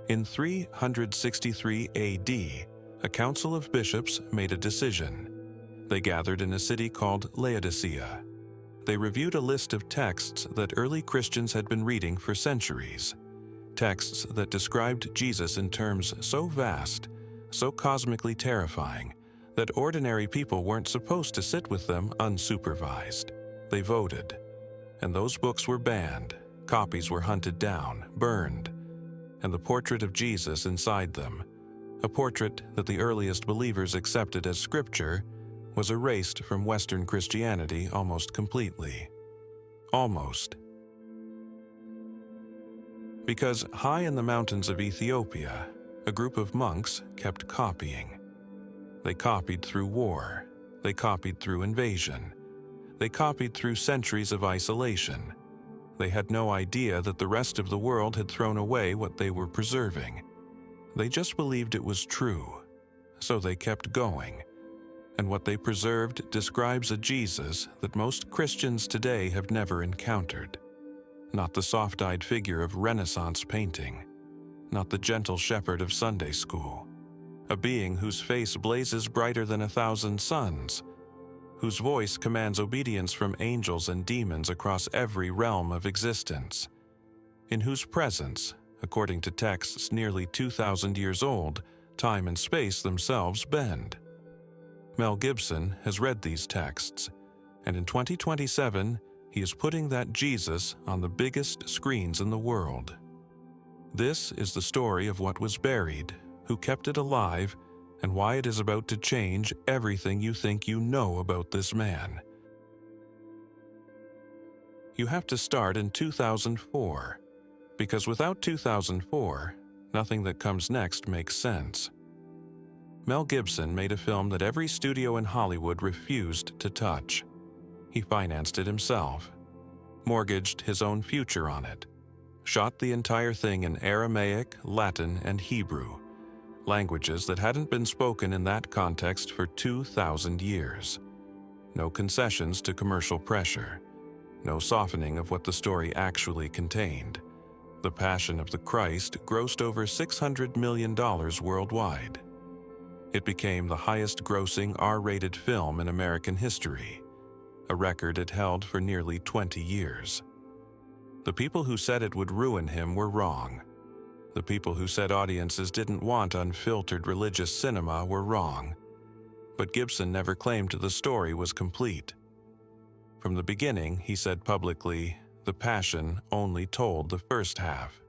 In 363 AD, a council of bishops made a decision. They gathered in a city called Laodicea. They reviewed a list of texts that early Christians had been reading for centuries. Texts that described Jesus in terms so vast, so cosmically terrifying, that ordinary people weren't supposed to sit with them unsupervised. They voted, and those books were banned, copies were hunted down, burned, and the portrait of Jesus inside them, a portrait that the earliest believers accepted as scripture, was erased from Western Christianity almost completely. Almost. Because high in the mountains of Ethiopia, a group of monks kept copying. They copied through war. They copied through invasion. They copied through centuries of isolation. They had no idea that the rest of the world had thrown away what they were preserving. They just believed it was true, so they kept going. And what they preserved describes a Jesus that most Christians today have never encountered. Not the soft-eyed figure of Renaissance painting, not the gentle shepherd of Sunday school, a being whose face blazes brighter than 1,000 suns, whose voice commands obedience from angels and demons across every realm of existence, in whose presence, according to texts nearly 2,000 years old, time and space themselves bend. Mel Gibson has read these texts, and in 2027, he is putting that Jesus on the biggest screens in the world. This is the story of what was buried, who kept it alive, and why it is about to change everything you think you know about this man. You have to start in 2004, because without 2004, nothing that comes next makes sense. Mel Gibson made a film that every studio in Hollywood refused to touch. He financed it himself, mortgaged his own future on it, shot the entire thing in Aramaic, Latin, and Hebrew, languages that hadn't been spoken in that context for 2,000 years. No concessions to commercial pressure, no softening of what the story actually contained. The Passion of the Christ grossed over $600 million worldwide. It became the highest-grossing R-rated film in American history, a record it held for nearly 20 years. The people who said it would ruin him were wrong. The people who said audiences didn't want unfiltered religious cinema were wrong. But Gibson never claimed the story was complete. From the beginning, he said publicly, The Passion only told the first half.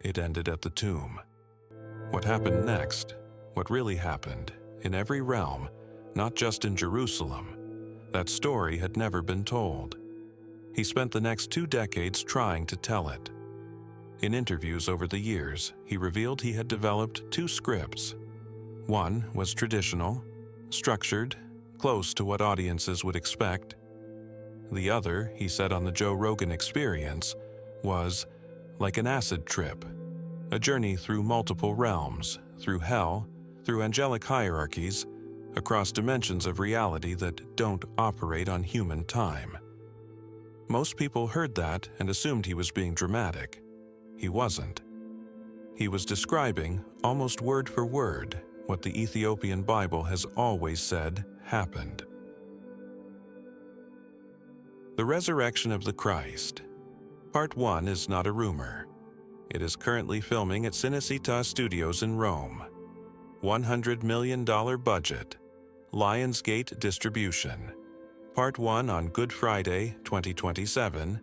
It ended at the tomb. What happened next? What really happened, in every realm, not just in Jerusalem, that story had never been told. He spent the next 2 decades trying to tell it. In interviews over the years, he revealed he had developed 2 scripts. One was traditional, structured, close to what audiences would expect. The other, he said on the Joe Rogan Experience, was like an acid trip, a journey through multiple realms, through hell, through angelic hierarchies, across dimensions of reality that don't operate on human time. Most people heard that and assumed he was being dramatic. He wasn't. He was describing, almost word for word, what the Ethiopian Bible has always said happened. The Resurrection of the Christ. Part 1 is not a rumor. It is currently filming at Cinecittà Studios in Rome. $100 million budget. Lionsgate distribution. Part 1 on Good Friday, 2027.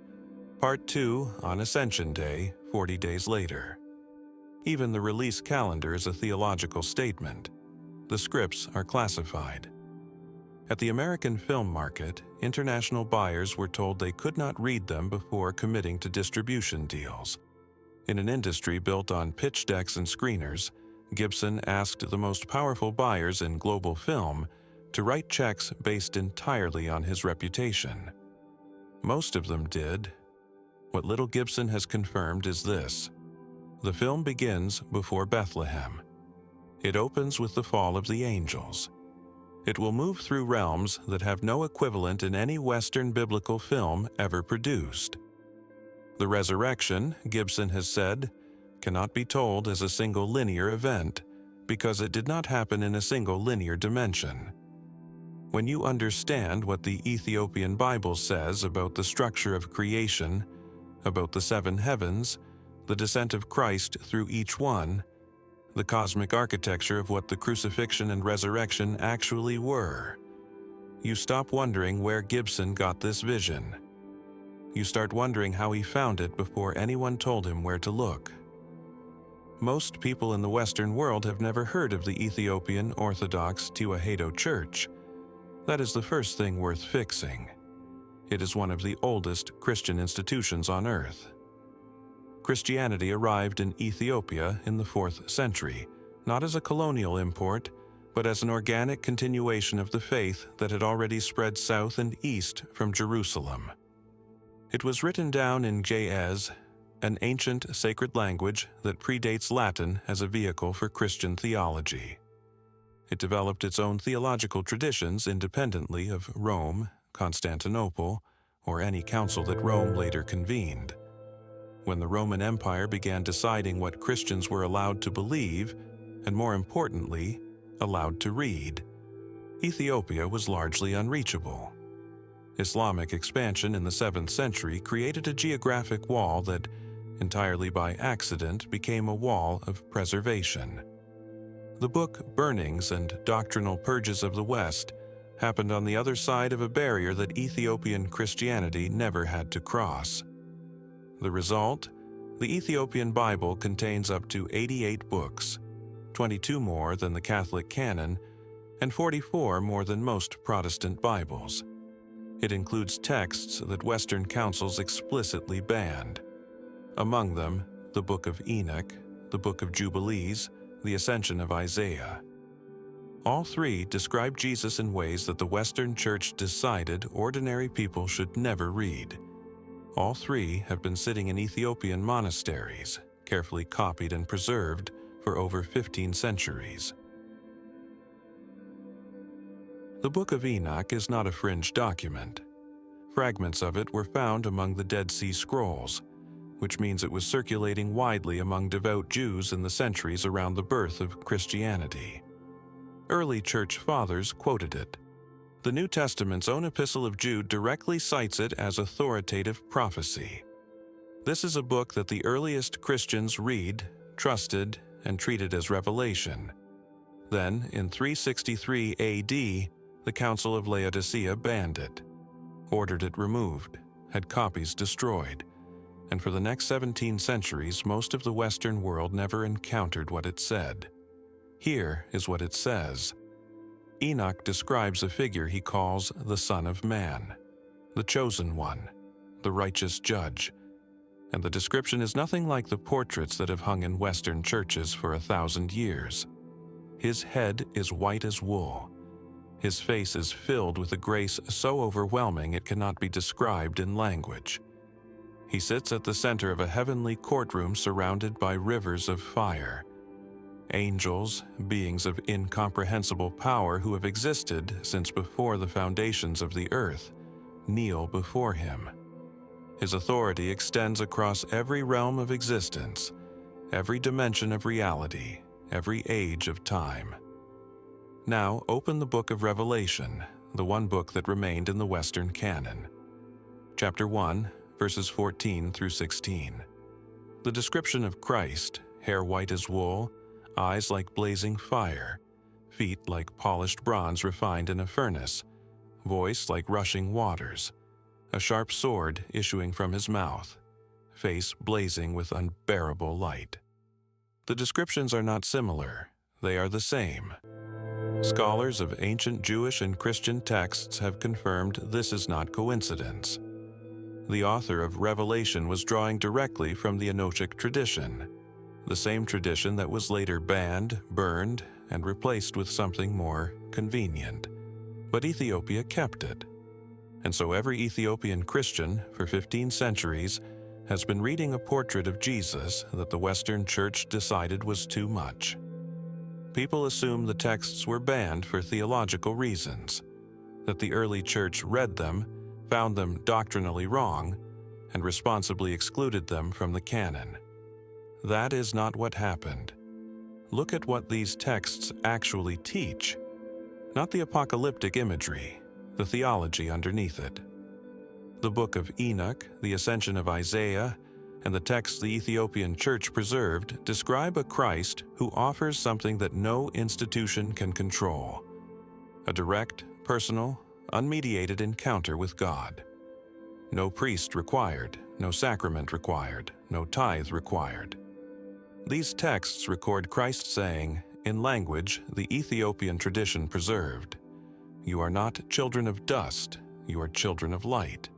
Part 2 on Ascension Day, 40 days later. Even the release calendar is a theological statement. The scripts are classified. At the American film market, international buyers were told they could not read them before committing to distribution deals. In an industry built on pitch decks and screeners, Gibson asked the most powerful buyers in global film to write checks based entirely on his reputation. Most of them did. What little Gibson has confirmed is this: the film begins before Bethlehem. It opens with the fall of the angels. It will move through realms that have no equivalent in any Western biblical film ever produced. The resurrection, Gibson has said, cannot be told as a single linear event because it did not happen in a single linear dimension. When you understand what the Ethiopian Bible says about the structure of creation, about the seven heavens, the descent of Christ through each one, the cosmic architecture of what the crucifixion and resurrection actually were, you stop wondering where Gibson got this vision. You start wondering how he found it before anyone told him where to look. Most people in the Western world have never heard of the Ethiopian Orthodox Tewahedo Church. That is the first thing worth fixing. It is one of the oldest Christian institutions on earth. Christianity arrived in Ethiopia in the 4th century, not as a colonial import, but as an organic continuation of the faith that had already spread south and east from Jerusalem. It was written down in Ge'ez, an ancient sacred language that predates Latin as a vehicle for Christian theology. It developed its own theological traditions independently of Rome, Constantinople, or any council that Rome later convened. When the Roman Empire began deciding what Christians were allowed to believe, and more importantly, allowed to read, Ethiopia was largely unreachable. Islamic expansion in the 7th century created a geographic wall that, entirely by accident, became a wall of preservation. The book Burnings and Doctrinal Purges of the West happened on the other side of a barrier that Ethiopian Christianity never had to cross. The result? The Ethiopian Bible contains up to 88 books, 22 more than the Catholic canon, and 44 more than most Protestant Bibles. It includes texts that Western councils explicitly banned. Among them, the Book of Enoch, the Book of Jubilees, the Ascension of Isaiah. All three describe Jesus in ways that the Western Church decided ordinary people should never read. All three have been sitting in Ethiopian monasteries, carefully copied and preserved for over 15 centuries. The Book of Enoch is not a fringe document. Fragments of it were found among the Dead Sea Scrolls, which means it was circulating widely among devout Jews in the centuries around the birth of Christianity. Early church fathers quoted it. The New Testament's own Epistle of Jude directly cites it as authoritative prophecy. This is a book that the earliest Christians read, trusted, and treated as revelation. Then, in 363 A.D., the Council of Laodicea banned it, ordered it removed, had copies destroyed, and for the next 17 centuries, most of the Western world never encountered what it said. Here is what it says. Enoch describes a figure he calls the Son of Man, the Chosen One, the Righteous Judge, and the description is nothing like the portraits that have hung in Western churches for 1,000 years. His head is white as wool. His face is filled with a grace so overwhelming it cannot be described in language. He sits at the center of a heavenly courtroom surrounded by rivers of fire. Angels, beings of incomprehensible power who have existed since before the foundations of the earth, kneel before him. His authority extends across every realm of existence, every dimension of reality, every age of time. Now open the book of Revelation, the one book that remained in the Western canon. Chapter 1, verses 14 through 16. The description of Christ, hair white as wool, eyes like blazing fire, feet like polished bronze refined in a furnace, voice like rushing waters, a sharp sword issuing from his mouth, face blazing with unbearable light. The descriptions are not similar, they are the same. Scholars of ancient Jewish and Christian texts have confirmed this is not coincidence. The author of Revelation was drawing directly from the Enochic tradition, the same tradition that was later banned, burned, and replaced with something more convenient. But Ethiopia kept it. And so every Ethiopian Christian, for 15 centuries, has been reading a portrait of Jesus that the Western Church decided was too much. People assume the texts were banned for theological reasons, that the early church read them, found them doctrinally wrong, and responsibly excluded them from the canon. That is not what happened. Look at what these texts actually teach, not the apocalyptic imagery, the theology underneath it. The Book of Enoch, the Ascension of Isaiah, and the texts the Ethiopian church preserved describe a Christ who offers something that no institution can control: a direct, personal, unmediated encounter with God. No priest required, no sacrament required, no tithe required. These texts record Christ saying, in language the Ethiopian tradition preserved, "You are not children of dust, you are children of light."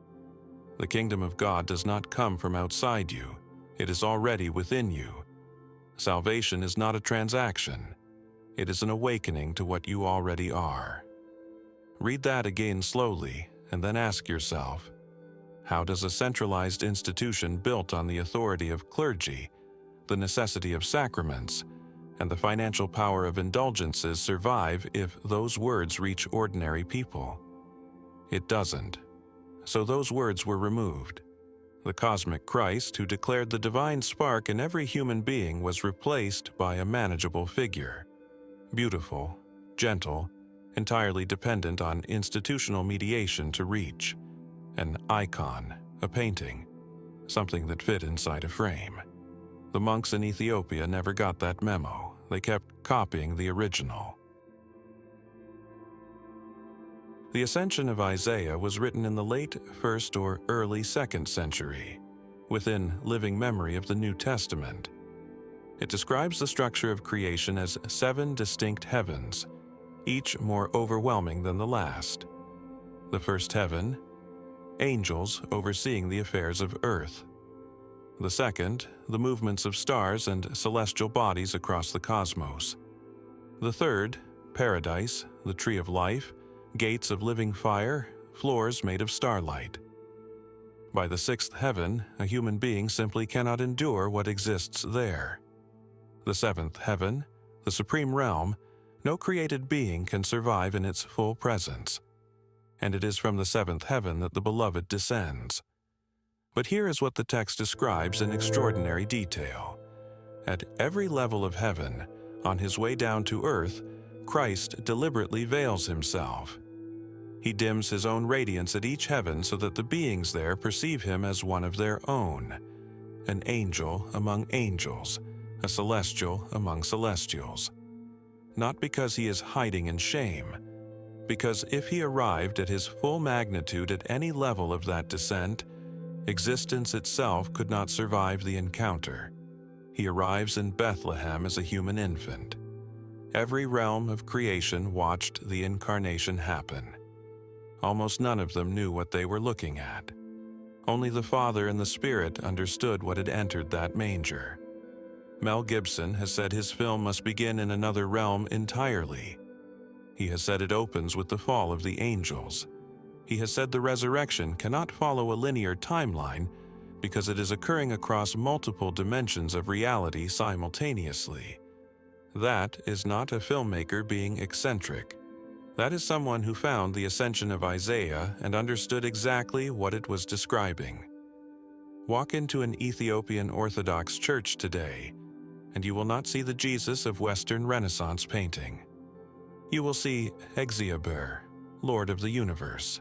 The kingdom of God does not come from outside you, it is already within you. Salvation is not a transaction, it is an awakening to what you already are. Read that again slowly, and then ask yourself, how does a centralized institution built on the authority of clergy, the necessity of sacraments, and the financial power of indulgences survive if those words reach ordinary people? It doesn't. So those words were removed. The cosmic Christ who declared the divine spark in every human being was replaced by a manageable figure. Beautiful, gentle, entirely dependent on institutional mediation to reach. An icon, a painting, something that fit inside a frame. The monks in Ethiopia never got that memo. They kept copying the original. The Ascension of Isaiah was written in the late 1st or early 2nd century, within living memory of the New Testament. It describes the structure of creation as 7 distinct heavens, each more overwhelming than the last. The first heaven, angels overseeing the affairs of earth. The second, the movements of stars and celestial bodies across the cosmos. The third, paradise, the tree of life, gates of living fire, floors made of starlight. By the 6th heaven, a human being simply cannot endure what exists there. The 7th heaven, the supreme realm, no created being can survive in its full presence. And it is from the 7th heaven that the Beloved descends. But here is what the text describes in extraordinary detail. At every level of heaven, on his way down to earth, Christ deliberately veils himself. He dims his own radiance at each heaven so that the beings there perceive him as one of their own, an angel among angels, a celestial among celestials. Not because he is hiding in shame, because if he arrived at his full magnitude at any level of that descent, existence itself could not survive the encounter. He arrives in Bethlehem as a human infant. Every realm of creation watched the incarnation happen. Almost none of them knew what they were looking at. Only the Father and the Spirit understood what had entered that manger. Mel Gibson has said his film must begin in another realm entirely. He has said it opens with the fall of the angels. He has said the resurrection cannot follow a linear timeline because it is occurring across multiple dimensions of reality simultaneously. That is not a filmmaker being eccentric. That is someone who found the Ascension of Isaiah and understood exactly what it was describing. Walk into an Ethiopian Orthodox church today, and you will not see the Jesus of Western Renaissance painting. You will see Exiober, Lord of the Universe.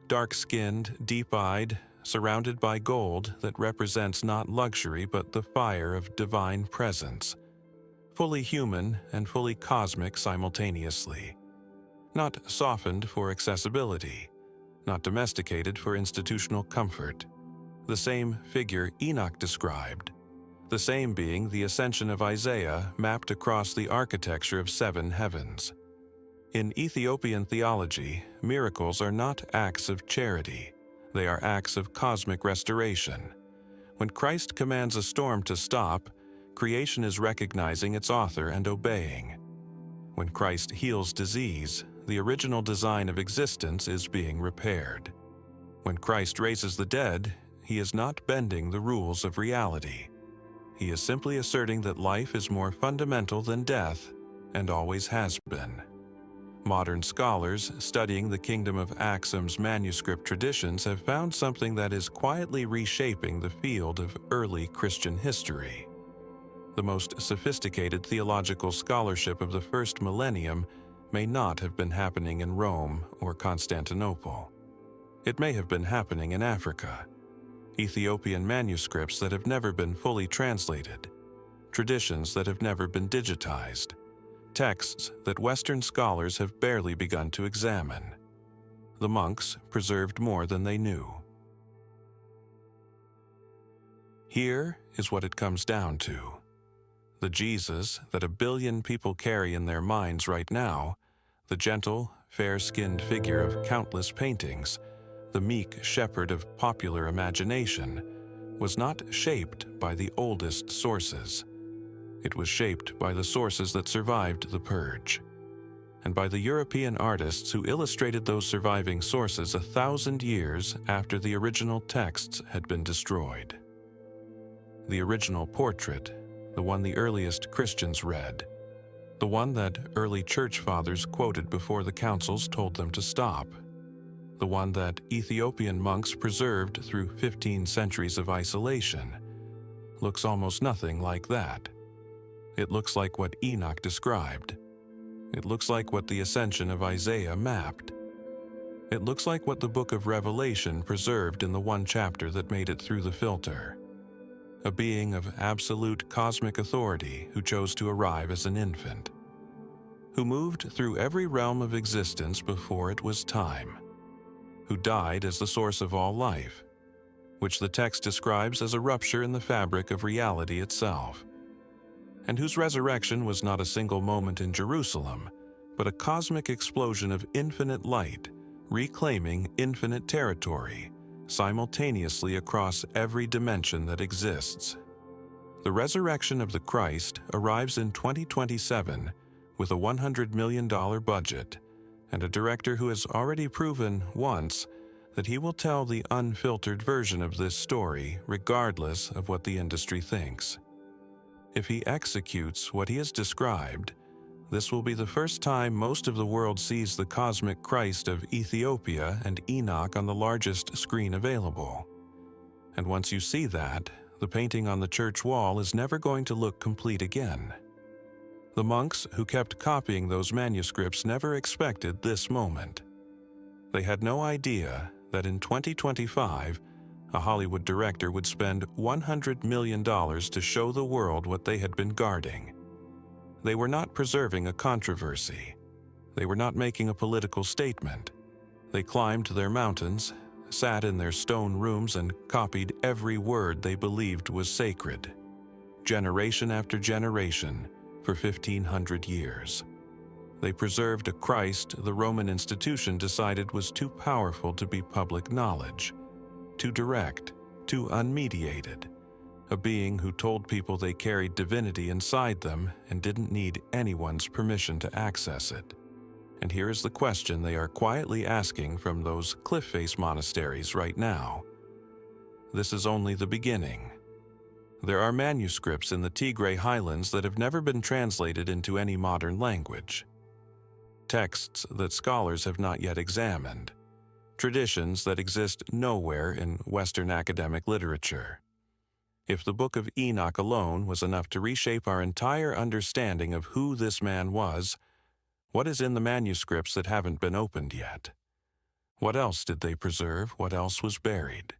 Dark-skinned, deep-eyed, surrounded by gold that represents not luxury but the fire of divine presence. Fully human and fully cosmic simultaneously. Not softened for accessibility, not domesticated for institutional comfort. The same figure Enoch described, the same being the Ascension of Isaiah mapped across the architecture of 7 heavens. In Ethiopian theology, miracles are not acts of charity, they are acts of cosmic restoration. When Christ commands a storm to stop, creation is recognizing its author and obeying. When Christ heals disease, the original design of existence is being repaired. When Christ raises the dead, he is not bending the rules of reality. He is simply asserting that life is more fundamental than death, and always has been. Modern scholars studying the Kingdom of Axum's manuscript traditions have found something that is quietly reshaping the field of early Christian history. the most sophisticated theological scholarship of the first millennium may not have been happening in Rome or Constantinople. It may have been happening in Africa. Ethiopian manuscripts that have never been fully translated, traditions that have never been digitized, texts that Western scholars have barely begun to examine. The monks preserved more than they knew. Here is what it comes down to. The Jesus that a billion people carry in their minds right now, the gentle, fair-skinned figure of countless paintings, the meek shepherd of popular imagination, was not shaped by the oldest sources. It was shaped by the sources that survived the purge, and by the European artists who illustrated those surviving sources 1,000 years after the original texts had been destroyed. The original portrait, the one the earliest Christians read, the one that early church fathers quoted before the councils told them to stop, the one that Ethiopian monks preserved through 15 centuries of isolation, looks almost nothing like that. It looks like what Enoch described. It looks like what the Ascension of Isaiah mapped. It looks like what the Book of Revelation preserved in the one chapter that made it through the filter. A being of absolute cosmic authority who chose to arrive as an infant, who moved through every realm of existence before it was time, who died as the source of all life, which the text describes as a rupture in the fabric of reality itself, and whose resurrection was not a single moment in Jerusalem, but a cosmic explosion of infinite light, reclaiming infinite territory, simultaneously across every dimension that exists. The resurrection of the Christ arrives in 2027 with a $100 million budget, and a director who has already proven once that he will tell the unfiltered version of this story regardless of what the industry thinks. If he executes what he has described, this will be the first time most of the world sees the cosmic Christ of Ethiopia and Enoch on the largest screen available. And once you see that, the painting on the church wall is never going to look complete again. The monks who kept copying those manuscripts never expected this moment. They had no idea that in 2025, a Hollywood director would spend $100 million to show the world what they had been guarding. They were not preserving a controversy. They were not making a political statement. They climbed their mountains, sat in their stone rooms, and copied every word they believed was sacred, generation after generation, for 1,500 years. They preserved a Christ the Roman institution decided was too powerful to be public knowledge, too direct, too unmediated, a being who told people they carried divinity inside them and didn't need anyone's permission to access it. And here is the question they are quietly asking from those cliff-face monasteries right now. This is only the beginning. There are manuscripts in the Tigray highlands that have never been translated into any modern language. Texts that scholars have not yet examined. Traditions that exist nowhere in Western academic literature. If the Book of Enoch alone was enough to reshape our entire understanding of who this man was, what is in the manuscripts that haven't been opened yet? What else did they preserve? What else was buried?